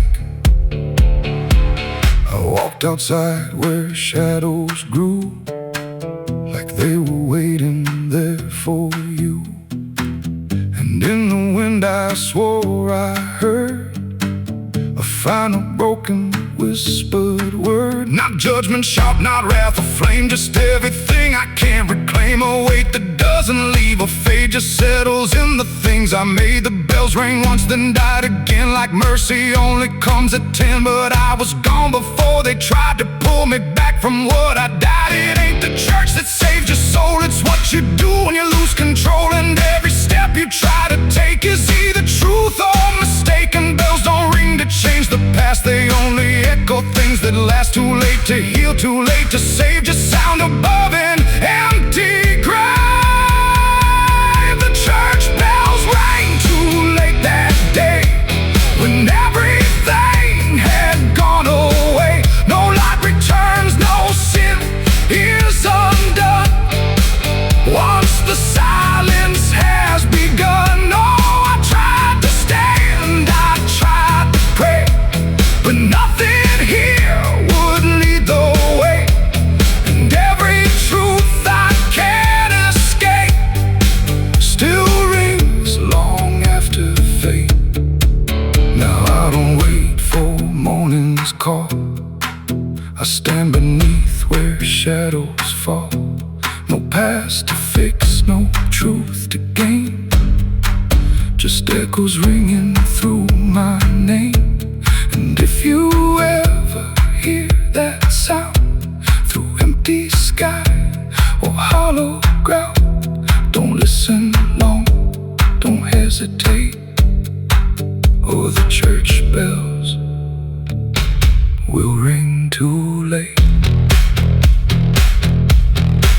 Speaker 1: I walked outside where shadows grew, like they were waiting there for you. And in the wind I swore I heard a final broken whispered word. Not judgment, shout, not wrath or flame, just everything I can't reclaim. A weight that doesn't leave or fade, just settles in the things I made. The bells rang once, then died again, like mercy only comes at 10. But I was gone before they tried to pull me back from what I died. It ain't the church that saves your soul, it's what you do when you lose control. And every step you try to take is either truth or mistaken. Bells don't ring to change the past, they only echo things that last. Too late to heal, too late to save, just sound above an empty grave. The church bells rang too late that day, when everything had gone away. No light returns, no sin is undone once the silence has begun. No, I tried to stand, I tried to pray, but nothing here would lead the way. And every truth I can't escape still rings long after fate. Now I don't wait for morning's call, I stand beneath where shadows fall. No past to fix, no truth to gain, just echoes ringing through my name. And if you ever hear that sound through empty sky or hollow ground, don't listen long, don't hesitate, or the church bells will ring too late.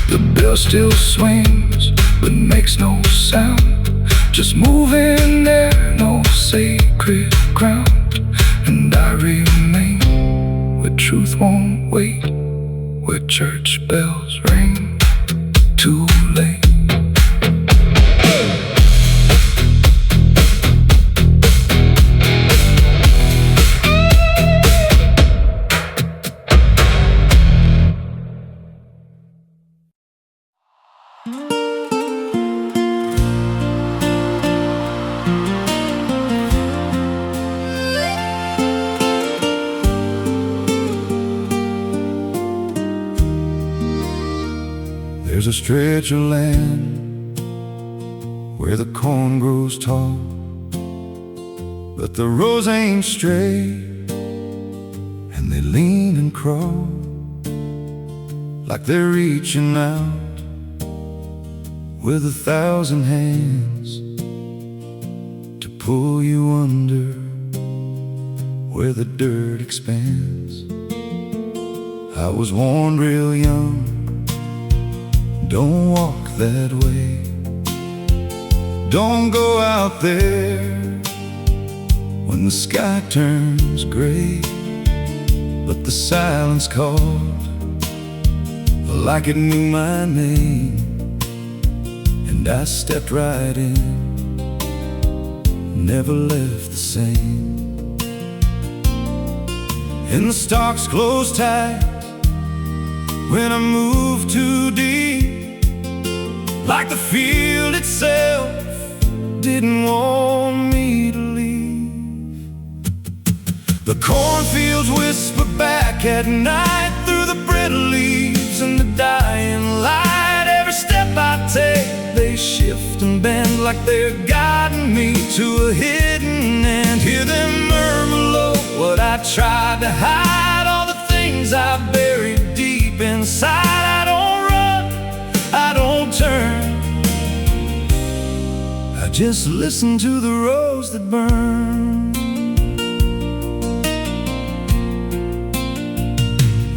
Speaker 1: The bell still swings, but makes no sound, just moving there, no sacred ground. And I remain where truth won't wait, where church bells ring too late. There's a stretch of land where the corn grows tall, but the rows ain't straight, and they lean and crawl like they're reaching out with 1,000 hands to pull you under where the dirt expands. I was warned real young, don't walk that way, don't go out there when the sky turns gray. But the silence called like it knew my name, and I stepped right in, never left the same. And the stalks closed tight when I moved too deep, like the field itself didn't want me to leave. The cornfields whisper back at night through the brittle leaves and the dying light. Every step I take, they shift and bend like they're guiding me to a hidden end. Hear them murmur low what I tried to hide, all the things I buried deep inside. I don't run, I don't turn, I just listen to the rows that burn.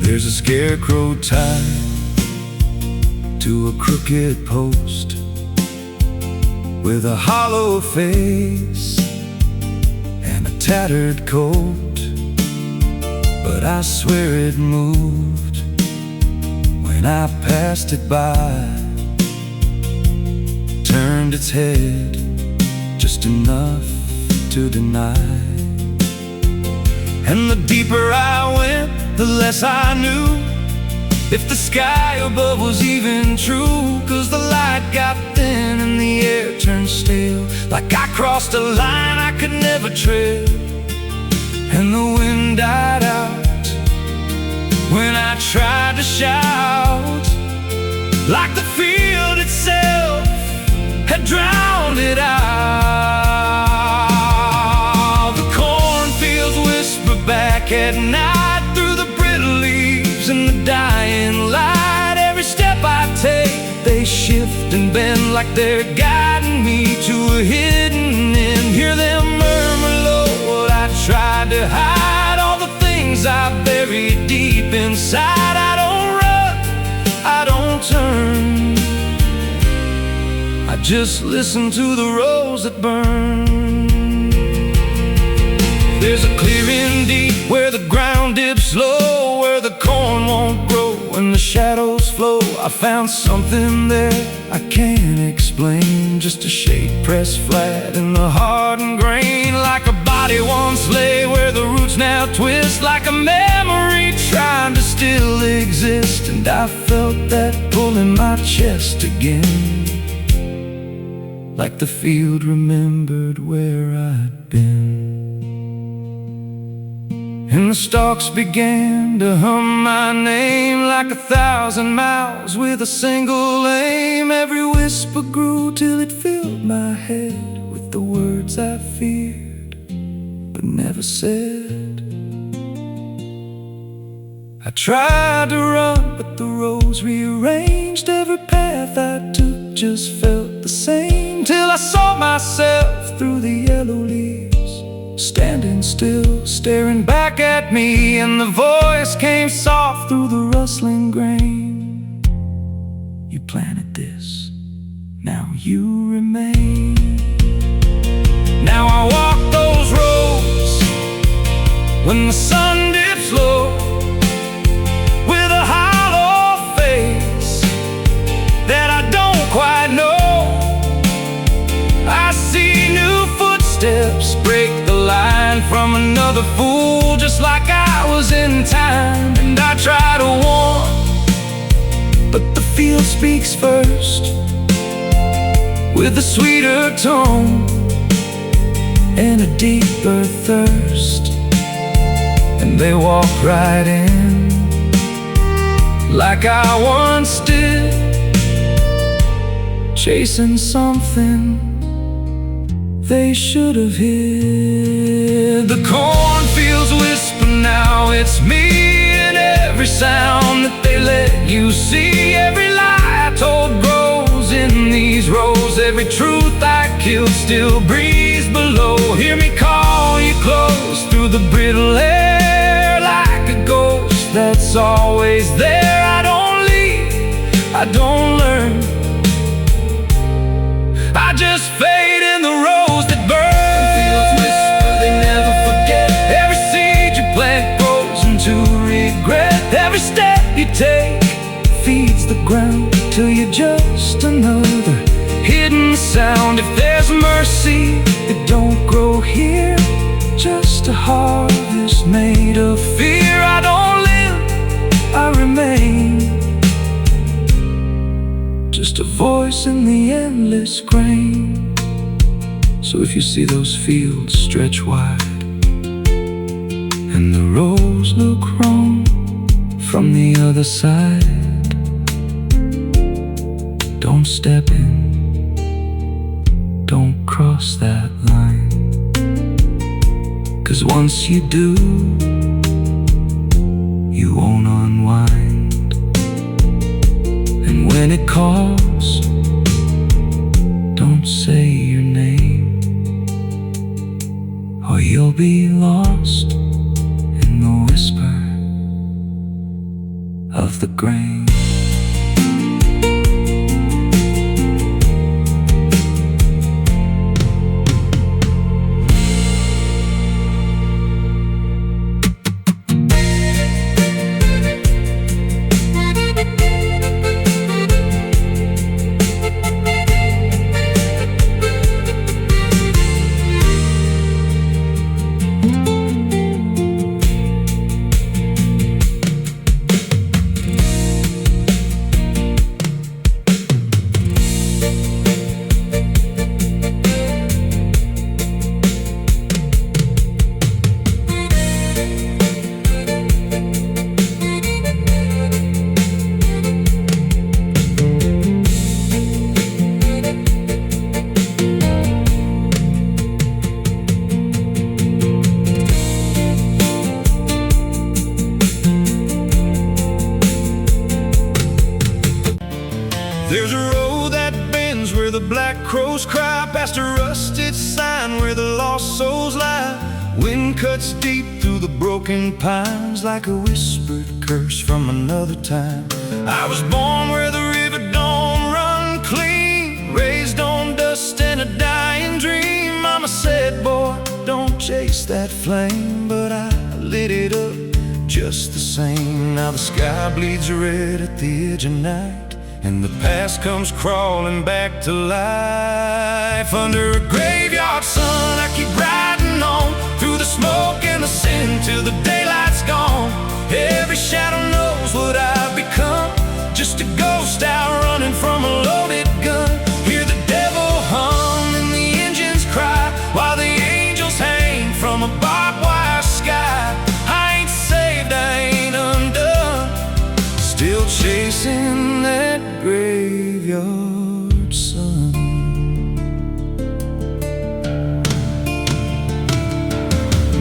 Speaker 1: There's a scarecrow tied to a crooked post with a hollow face and a tattered coat, but I swear it moved when I passed it by, turned its head just enough to deny. And the deeper I went, the less I knew if the sky above was even true. 'Cause the light got thin and the air turned stale, like I crossed a line I could never tread. And the wind died out
Speaker 2: when I tried to shout, like the field itself had drowned it out. The cornfields whisper back at night through the brittle leaves and the dying light. Every step I take, they shift and bend like they're guiding me to a hidden end. Hear them murmur low what I tried to hide, all the things I buried deep inside. I don't run, I don't turn, I just listen to the rose that burn. There's a clearing deep where the ground dips low, where the corn won't grow and the shadows flow. I found something there I can't explain, just a shade pressed flat in the hardened grain, like a body once lay where the roots now twist, like a memory trying to still exist. And I felt that pull in my chest again, like the field remembered where I'd been. And the stalks began to hum my name, like 1,000 mouths with a single aim. Every whisper grew till it filled my head with the words I feared but never said. I tried to run, but the roads rearranged. Every path I took just felt the same, till I saw myself through the yellow leaves, standing still, staring back at me. And the voice came soft through the rustling grain: you planted this, now you remain. Now I walk those roads when the sun dips low, with a hollow face that I don't quite know. I see new footsteps break the line from another fool, just like I was in time. And I try to warn, but the field speaks first, with a sweeter tone and a deeper thirst. And they walk right in, like I once did, chasing something they should have hid. The cornfields whisper now, it's me, and every sound that they let you see. Every lie I told grows in these rows, every truth I killed still breathes below. Hear me call you close through the brittle air, like a ghost that's always there. I don't leave, I don't learn, I just fade in the rose that burn. Fields whisper, they never forget. Every seed you plant grows into regret. Every step you take feeds the ground till you're just another hidden sound. If there's mercy, it don't grow here, just a harvest made of fear. I don't live, I remain, just a voice in the endless grain. So if you see those fields stretch wide, and the rows look wrong from the other side, don't step in, don't cross that line, 'cause once you do, you won't unwind. And when it calls, don't say your name, or you'll be lost in the whisper of the grain. past a rusted sign where the lost souls lie. Wind cuts deep through the broken pines like a whispered curse from another time. I was born where the river don't run clean, raised on dust and a dying dream. Mama said, boy, don't chase that flame, but I lit it up just the same. Now the sky bleeds red at the edge of night, and the past comes crawling back to life. Under a graveyard sun, I keep riding on through the smoke and the sin till the daylight's gone. Every shadow knows what I've become, just a ghost out running from a loaded gun. Hear the devil hum and the engines cry, while the angels hang from a barbed wire sky. I ain't saved, I ain't undone, still chasing that graveyard sun.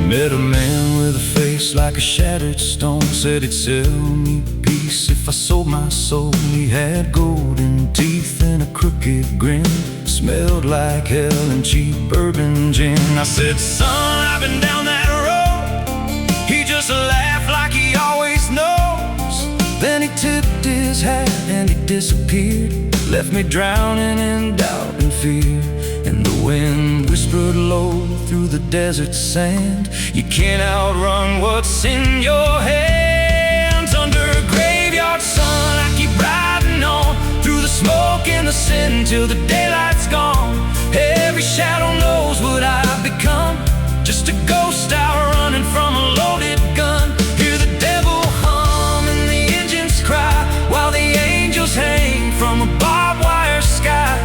Speaker 2: Met a man with a face like a shattered stone, said he'd sell me peace if I sold my soul. He had golden teeth and a crooked grin, smelled like hell and cheap bourbon gin. I said, son, I've been down that road. He just laughed like he always knows. Then he tipped his hat and he disappeared, left me drowning in doubt and fear. And the wind whispered low through the desert sand, you can't outrun what's in your hands. Under a graveyard sun, I keep riding on through the smoke and the sin till the daylight's gone. Every shadow knows what I've become, just a ghost out running from a loaded gun. Hear the devil hum and the engines cry, while the angels hang from a barbed wire sky.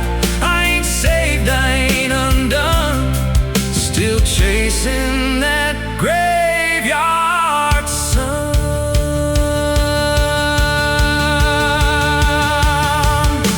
Speaker 2: I ain't saved, I ain't undone, still chasing that graveyard sun.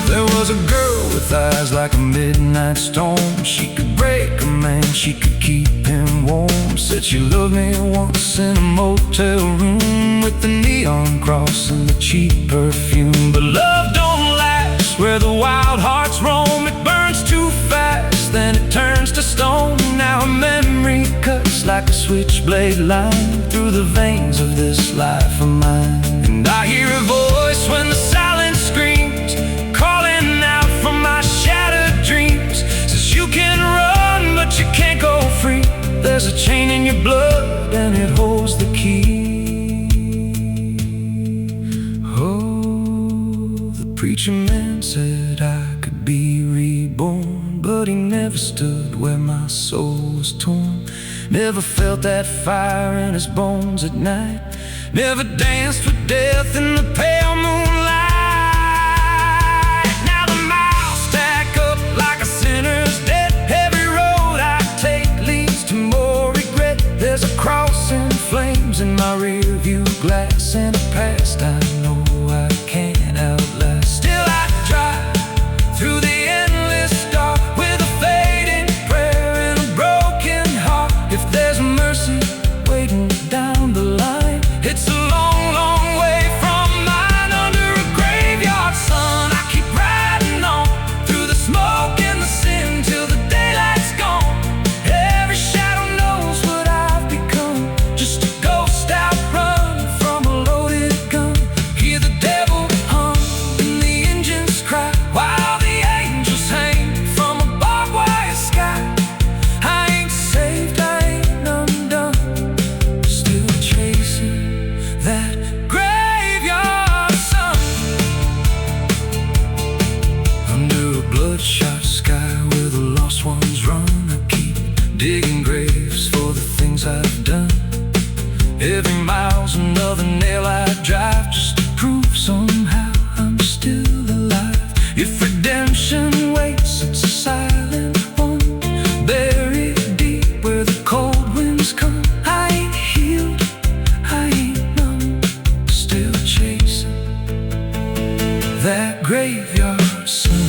Speaker 2: There was a girl with eyes like a midnight storm. She could break a man, she could keep him warm. Said she loved me once in a motel room, with the neon cross and the cheap perfume. But love don't last where the wild hearts roam. It burns too fast, then it turns to stone. Now a memory cuts like a switchblade line through the veins of this life of mine. And I hear a voice when the silence screams, calling out from my shattered dreams. Says you can run, but you can't go free. There's a chain in your blood and it holds the key. Oh, the preacher man said I could be reborn, but he never stood where my soul was torn. Never felt that fire in his bones at night, never danced with death in the pale moonlight. Now the miles stack up like a sinner's debt. Every road I take leads to more regret. There's a cross in flames in my rear view glass, and a past I know I can't outlast. Still I drive through the endless dark with a fading prayer and a broken heart. If there's mercy waiting down the line, it's a long, long way from mine. Under a graveyard sun, I keep riding on through the smoke and the sin till the daylight's gone. Every shadow knows what I've become, just a ghost out running from a loaded gun. Hear the devil hum and the engines cry, while the angels hang from a barbed wire sky. I ain't saved, I ain't undone, still chasing that graveyard sun. Under a bloodshot sky where the lost ones run, I keep digging graves for the things I've done. Every mile's another nail I drive, just to prove somehow I'm still alive. If redemption waits, it's a silent one, buried deep where the cold winds come. I ain't healed, I ain't numb, still chasing that graveyard sun.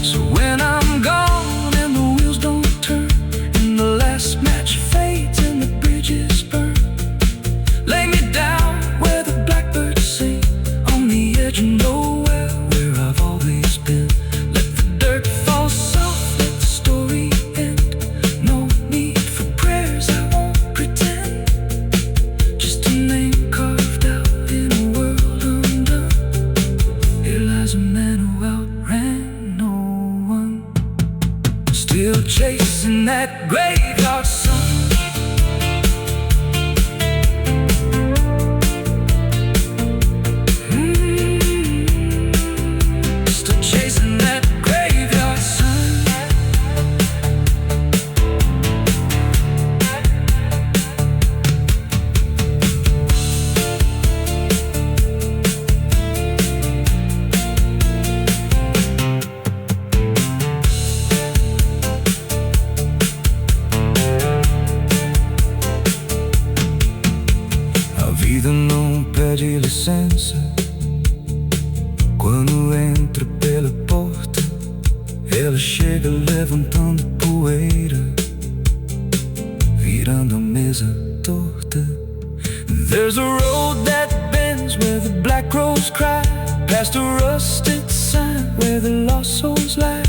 Speaker 2: So when I'm gone and the wheels don't turn, and the last match fades and the bridges burn,
Speaker 1: graveyard sun. Still chasing that graveyard sun.
Speaker 2: A vida não pede licença quando entra pela porta. Ela chega levantando poeira, virando a mesa torta. There's a road that bends where the black crows cry, past a rusted sign where the lost souls lie.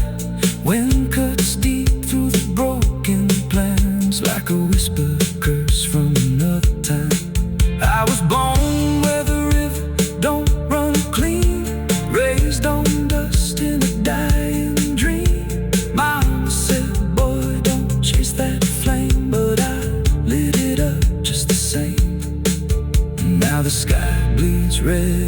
Speaker 2: Wind cuts deep through the broken plans, like a whisper curse from another time. I was born where the river don't run clean, raised on dust in a dying dream. Mama said, boy, don't chase that flame, but I lit it up just the same. Now the sky bleeds red